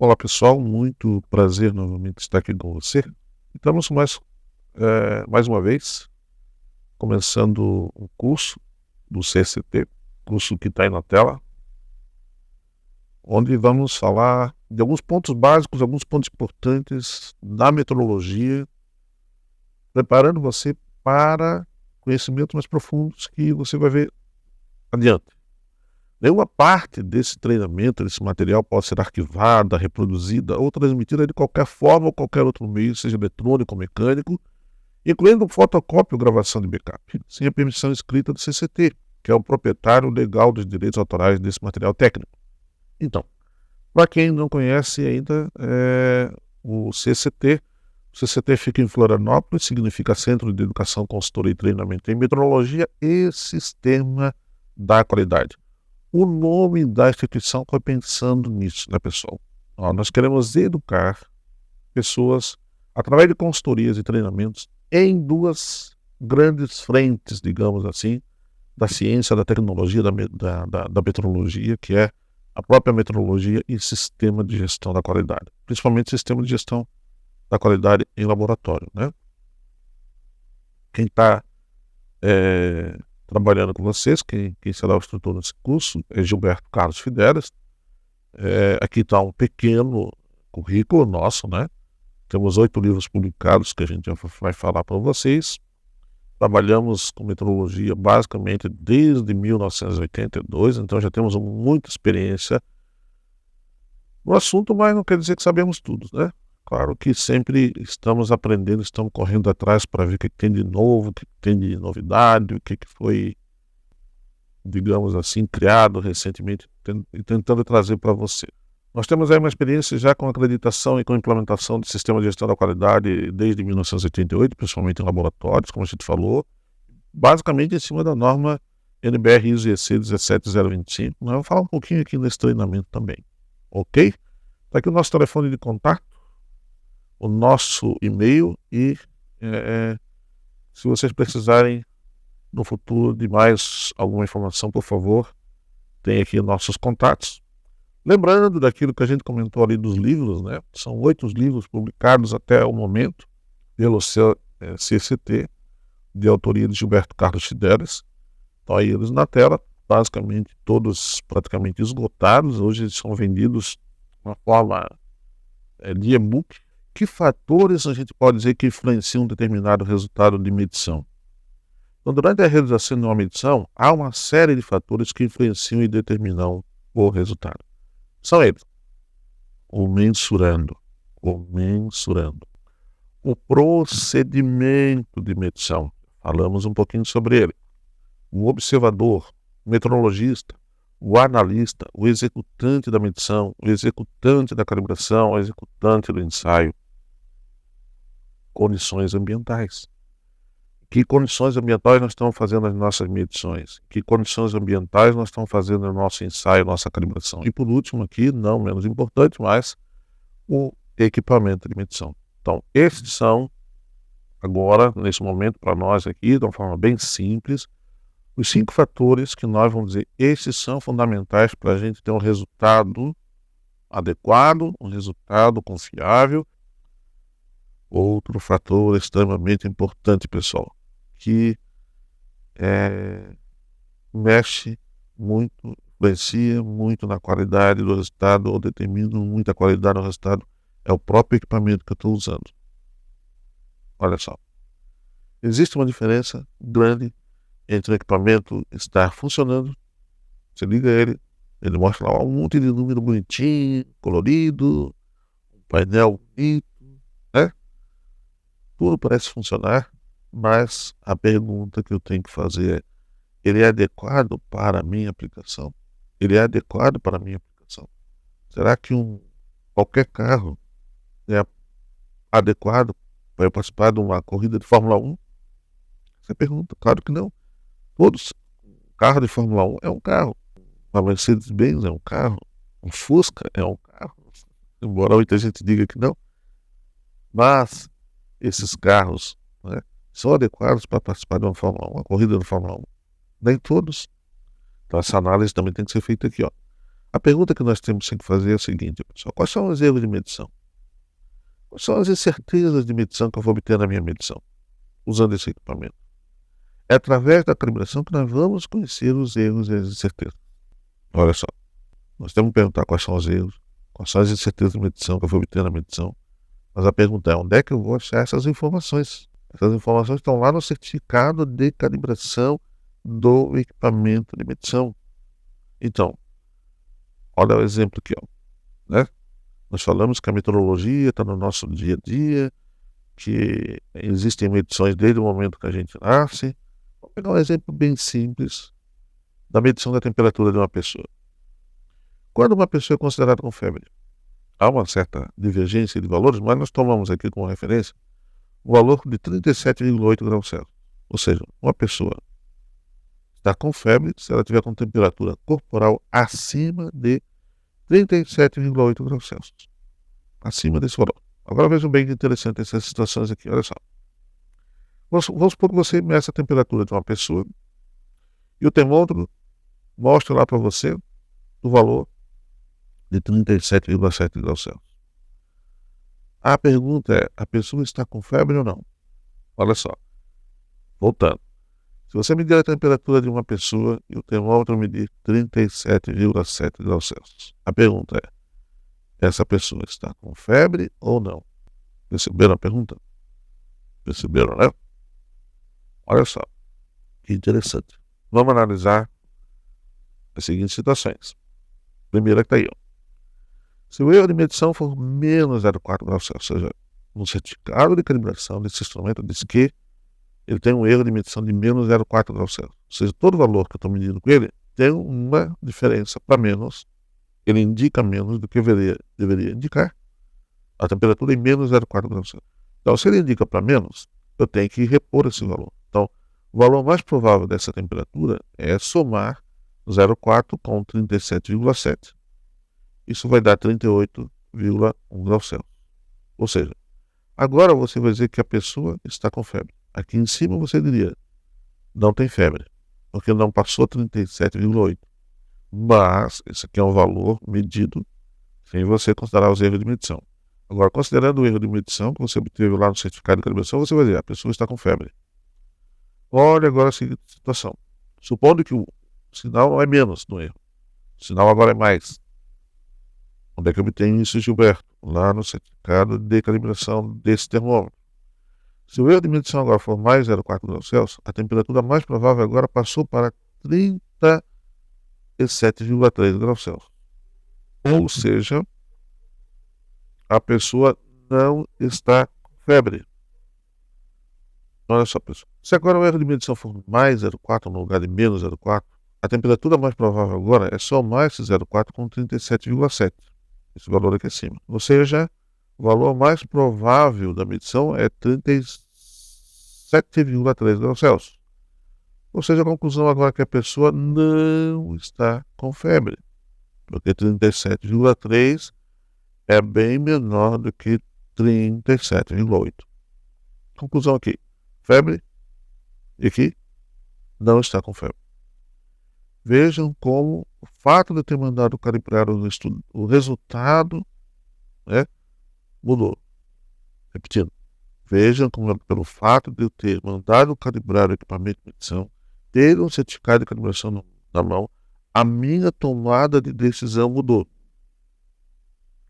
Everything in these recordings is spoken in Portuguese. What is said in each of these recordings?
Olá pessoal, muito prazer novamente estar aqui com você. Estamos mais uma vez começando um curso do CCT, curso que está aí na tela, onde vamos falar de alguns pontos básicos, alguns pontos importantes da metrologia, preparando você para conhecimentos mais profundos que você vai ver adiante. Nenhuma parte desse treinamento, desse material, pode ser arquivada, reproduzida ou transmitida de qualquer forma ou qualquer outro meio, seja eletrônico ou mecânico, incluindo fotocópia ou gravação de backup, sem a permissão escrita do CCT, que é o proprietário legal dos direitos autorais desse material técnico. Então, para quem não conhece ainda, o CCT fica em Florianópolis, significa Centro de Educação, Consultoria e Treinamento em Metrologia e Sistema da Qualidade. O nome da instituição foi pensando nisso, né, pessoal? Nós queremos educar pessoas através de consultorias e treinamentos em duas grandes frentes, digamos assim, da ciência, da tecnologia, da metrologia, que é a própria metrologia e sistema de gestão da qualidade, principalmente sistema de gestão da qualidade em laboratório, né? Quem está trabalhando com vocês, quem será o instrutor nesse curso, é Gilberto Carlos Fidelis. Aqui está um pequeno currículo nosso, né? Temos 8 livros publicados que a gente já vai falar para vocês. Trabalhamos com metrologia basicamente desde 1982, então já temos muita experiência no assunto, mas não quer dizer que sabemos tudo, né? Claro que sempre estamos aprendendo, estamos correndo atrás para ver o que tem de novo, o que tem de novidade, o que foi, digamos assim, criado recentemente e tentando trazer para você. Nós temos aí uma experiência já com acreditação e com implementação do sistema de gestão da qualidade desde 1988, principalmente em laboratórios, como a gente falou, basicamente em cima da norma NBR ISO EC 17025. Nós vamos falar um pouquinho aqui nesse treinamento também, ok? Está aqui o nosso telefone de contato, o nosso e-mail e se vocês precisarem no futuro de mais alguma informação, por favor, tem aqui nossos contatos. Lembrando daquilo que a gente comentou ali dos livros, né? São 8 livros publicados até o momento pelo CCT, de autoria de Gilberto Carlos Fidelis. Estão aí eles na tela, basicamente todos praticamente esgotados. Hoje eles são vendidos de uma forma de e-book. Que fatores a gente pode dizer que influenciam um determinado resultado de medição? Então, durante a realização de uma medição, há uma série de fatores que influenciam e determinam o resultado. São eles: o mensurando, o procedimento de medição, falamos um pouquinho sobre ele, o observador, o metrologista, o analista, o executante da medição, o executante da calibração, o executante do ensaio. Condições ambientais. Que condições ambientais nós estamos fazendo as nossas medições? Que condições ambientais nós estamos fazendo o nosso ensaio, nossa calibração? E por último aqui, não menos importante, mas o equipamento de medição. Então, esses são, agora, nesse momento, para nós aqui, de uma forma bem simples, os 5 fatores que nós vamos dizer, esses são fundamentais para a gente ter um resultado adequado, um resultado confiável. Outro fator extremamente importante, pessoal, que mexe muito, influencia muito na qualidade do resultado ou determina muita qualidade do resultado, é o próprio equipamento que eu estou usando. Olha só, existe uma diferença grande entre o equipamento estar funcionando, você liga ele mostra lá um monte de número bonitinho, colorido, um painel bonito, né? Tudo parece funcionar, mas a pergunta que eu tenho que fazer é: ele é adequado para a minha aplicação? Ele é adequado para a minha aplicação? Será que qualquer carro é adequado para eu participar de uma corrida de Fórmula 1? Essa é a pergunta. Claro que não. Todos, carro de Fórmula 1 é um carro. Uma Mercedes-Benz é um carro. Um Fusca é um carro. Embora muita gente diga que não. Mas esses carros, né, são adequados para participar de uma Fórmula 1, uma corrida de Fórmula 1? Nem todos. Então essa análise também tem que ser feita aqui, ó. A pergunta que nós temos que fazer é a seguinte, pessoal: quais são os erros de medição? Quais são as incertezas de medição que eu vou obter na minha medição, usando esse equipamento? É através da calibração que nós vamos conhecer os erros e as incertezas. Olha só, nós temos que perguntar quais são os erros, quais são as incertezas de medição que eu vou obter na medição. Mas a pergunta é: onde é que eu vou achar essas informações? Essas informações estão lá no certificado de calibração do equipamento de medição. Então, olha o exemplo aqui, ó, né? Nós falamos que a meteorologia está no nosso dia a dia, que existem medições desde o momento que a gente nasce. Vou pegar um exemplo bem simples da medição da temperatura de uma pessoa. Quando uma pessoa é considerada com febre, há uma certa divergência de valores, mas nós tomamos aqui como referência o valor de 37,8 graus Celsius. Ou seja, uma pessoa está com febre se ela tiver com temperatura corporal acima de 37,8 graus Celsius. Acima desse valor. Agora vejam bem que interessante essas situações aqui, olha só. Vamos supor que você meça a temperatura de uma pessoa e o termômetro mostra lá para você o valor de 37,7 graus Celsius. A pergunta é: a pessoa está com febre ou não? Olha só, voltando. Se você medir a temperatura de uma pessoa e o termômetro medir 37,7 graus Celsius, a pergunta é: essa pessoa está com febre ou não? Perceberam a pergunta? Perceberam, né? Olha só, que interessante. Vamos analisar as seguintes situações. Primeira que está aí, ó. Se o erro de medição for menos 0,4 graus Celsius, ou seja, no certificado de calibração desse instrumento diz que ele tem um erro de medição de menos 0,4 graus Celsius. Ou seja, todo valor que eu estou medindo com ele tem uma diferença para menos. Ele indica menos do que deveria indicar. A temperatura é menos 0,4 graus Celsius. Então, se ele indica para menos, eu tenho que repor esse valor. Então, o valor mais provável dessa temperatura é somar 0,4 com 37,7. Isso vai dar 38,1 graus Celsius. Ou seja, agora você vai dizer que a pessoa está com febre. Aqui em cima você diria: não tem febre, porque não passou 37,8. Mas esse aqui é um valor medido sem você considerar os erros de medição. Agora, considerando o erro de medição que você obteve lá no certificado de calibração, você vai dizer: a pessoa está com febre. Olha agora a seguinte situação. Supondo que o sinal não é menos no erro. O sinal agora é mais. Onde é que eu obtenho isso, Gilberto? Lá no certificado de calibração desse termômetro. Se o erro de medição agora for mais 0,4 graus Celsius, a temperatura mais provável agora passou para 37,3 graus Celsius. Ou seja, a pessoa não está com febre. Olha só, pessoal. Se agora o erro de medição for mais 0,4 no lugar de menos 0,4, a temperatura mais provável agora é somar esse 0,4 com 37,7. Esse valor aqui acima. Ou seja, o valor mais provável da medição é 37,3 graus Celsius. Ou seja, a conclusão agora é que a pessoa não está com febre. Porque 37,3 é bem menor do que 37,8. Conclusão aqui: febre, e aqui não está com febre. Vejam como o fato de eu ter mandado calibrar o estudo, o resultado, né, mudou. Repetindo, vejam como pelo fato de eu ter mandado calibrar o equipamento de medição, ter um certificado de calibração na mão, a minha tomada de decisão mudou.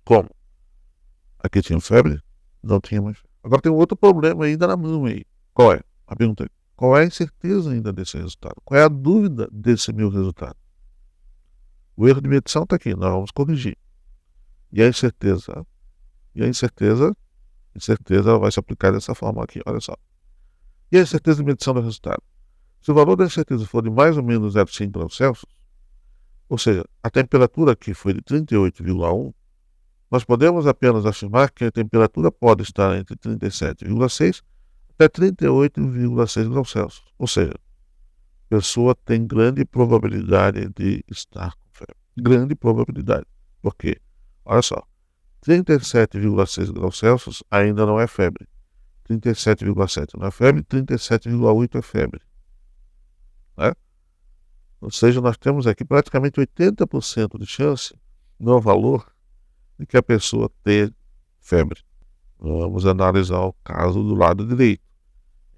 Como? Aqui tinha febre? Não tinha mais febre. Agora tem um outro problema ainda na mão aí. Qual é? A pergunta é: qual é a incerteza ainda desse resultado? Qual é a dúvida desse meu resultado? O erro de medição está aqui, nós vamos corrigir. E a incerteza? E a incerteza vai se aplicar dessa forma aqui, olha só. E a incerteza de medição do resultado? Se o valor da incerteza for de mais ou menos 0,5 graus Celsius, ou seja, a temperatura aqui foi de 38,1, nós podemos apenas afirmar que a temperatura pode estar entre 37,6 até 38,6 graus Celsius. Ou seja, a pessoa tem grande probabilidade de estar com febre. Grande probabilidade. Por quê? Olha só, 37,6 graus Celsius ainda não é febre. 37,7 não é febre, 37,8 é febre. Né? Ou seja, nós temos aqui praticamente 80% de chance no valor de que a pessoa ter febre. Vamos analisar o caso do lado direito,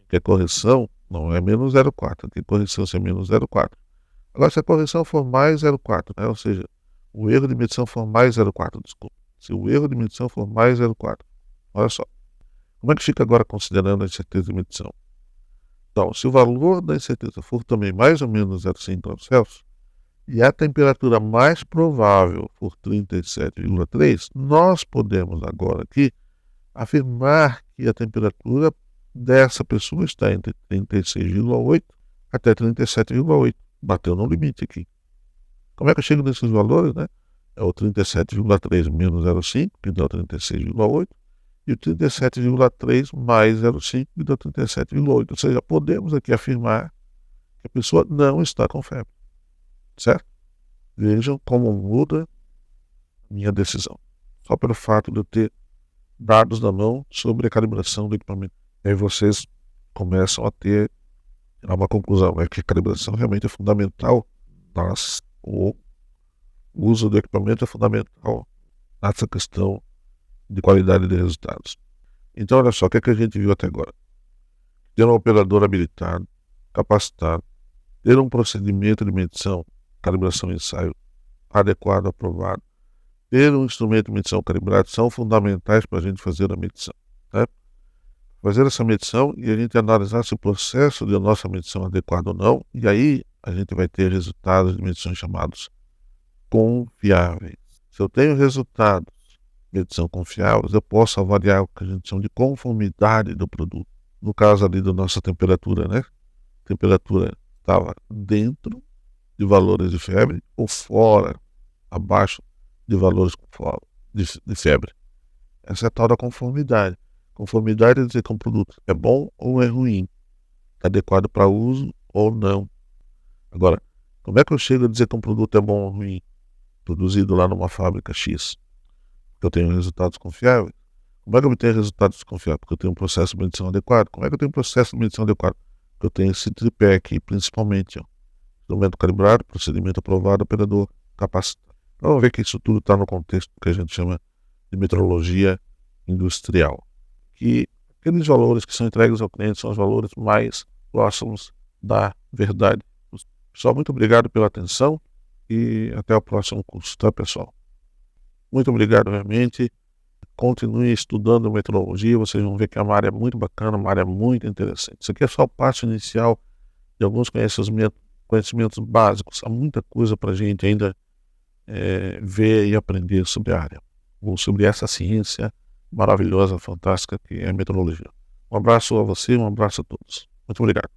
que a correção não é menos 0,4, tem correção se é menos 0,4. Agora, se a correção for mais 0,4, né? Ou seja, o erro de medição for mais 0,4, desculpa. Se o erro de medição for mais 0,4, olha só. Como é que fica agora considerando a incerteza de medição? Então, se o valor da incerteza for também mais ou menos 0,5 graus Celsius, e a temperatura mais provável for 37,3, nós podemos agora aqui afirmar que a temperatura dessa pessoa está entre 36,8 até 37,8. Bateu no limite aqui. Como é que eu chego nesses valores, né? É o 37,3 menos 0,5, que dá 36,8, e o 37,3 mais 0,5, que dá 37,8. Ou seja, podemos aqui afirmar que a pessoa não está com febre. Certo? Vejam como muda a minha decisão. Só pelo fato de eu ter dados na mão sobre a calibração do equipamento. E aí vocês começam a ter uma conclusão, é que a calibração realmente é fundamental, o uso do equipamento é fundamental nessa questão de qualidade de resultados. Então, olha só, o que é que a gente viu até agora? Ter um operador habilitado, capacitado, ter um procedimento de medição, calibração e ensaio adequado, aprovado, ter um instrumento de medição calibrado são fundamentais para a gente fazer a medição. Né? Fazer essa medição e a gente analisar se o processo de nossa medição é adequado ou não, e aí a gente vai ter resultados de medição chamados confiáveis. Se eu tenho resultados de medição confiáveis, eu posso avaliar o que a gente chama de conformidade do produto. No caso ali da nossa temperatura, né? A temperatura estava dentro de valores de febre ou fora, abaixo de valores de febre. Essa é a tal da conformidade. Conformidade é dizer que um produto é bom ou é ruim, é adequado para uso ou não. Agora, como é que eu chego a dizer que um produto é bom ou ruim? Produzido lá numa fábrica X, porque eu tenho resultados confiáveis. Como é que eu obtenho resultados confiáveis? Porque eu tenho um processo de medição adequado. Como é que eu tenho um processo de medição adequado? Porque eu tenho esse tripé aqui, principalmente. Instrumento calibrado, procedimento aprovado, operador capacitado. Então, vamos ver que isso tudo está no contexto que a gente chama de metrologia industrial. Que aqueles valores que são entregues ao cliente são os valores mais próximos da verdade. Pessoal, muito obrigado pela atenção e até o próximo curso, tá, pessoal? Muito obrigado, realmente. Continue estudando metrologia, vocês vão ver que é uma área muito bacana, uma área muito interessante. Isso aqui é só o passo inicial de alguns conhecimentos básicos. Há muita coisa para a gente ainda ver e aprender sobre a área, ou sobre essa ciência maravilhosa, fantástica que é a metrologia. Um abraço a você, um abraço a todos. Muito obrigado.